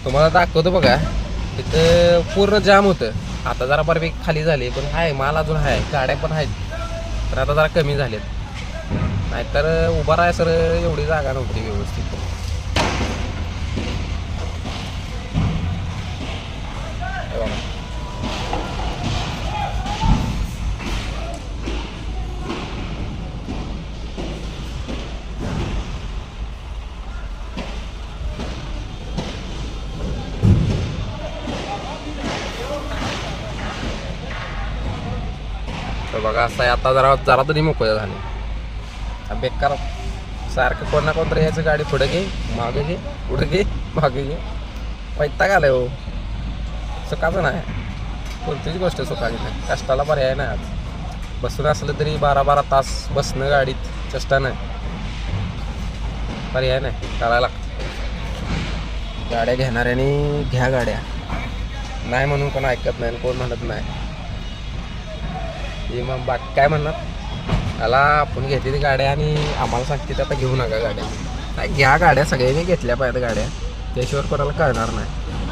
तुम्हाला दाखवतो बघा. तिथं पूर्ण जाम होतं. आता जरा बऱ्यापैकी खाली झाली, पण आहे माल अजून आहे, गाड्या पण आहेत, पण आता जरा कमी झालेत. नाहीतर उभा राहाय सर एवढी जागा नव्हती व्यवस्थित. हे बघा. तर बघा असं आहे. आता जरा जरा तरी मोकळं झाले. बेकार सारखं कोण ना कोणतरी यायचं, गाडी पुढे घे मागे घे, पुढे घे मागे घे. वैताग आलाय हो. सुखाचं नाही कोणतीच गोष्ट सुखाची नाही. कष्टाला पर्याय नाही. आज बसून असलं तरी 12-12 तास बसणं गाडीत चेष्टा नाही. पर्याय नाही, करायला लागतं. गाड्या घेणाऱ्याने घ्या गाड्या, नाही म्हणून कोण ऐकत नाही, कोण म्हणत नाही. हे मग बाकी काय म्हणणार, त्याला आपण घेतली गाड्या आणि आम्हाला सांगते आता घेऊ नका गाड्या. नाही, घ्या गाड्या, सगळ्यांनी घेतल्या पाहिजे गाड्या, त्याशिवाय कोणाला कळणार नाही.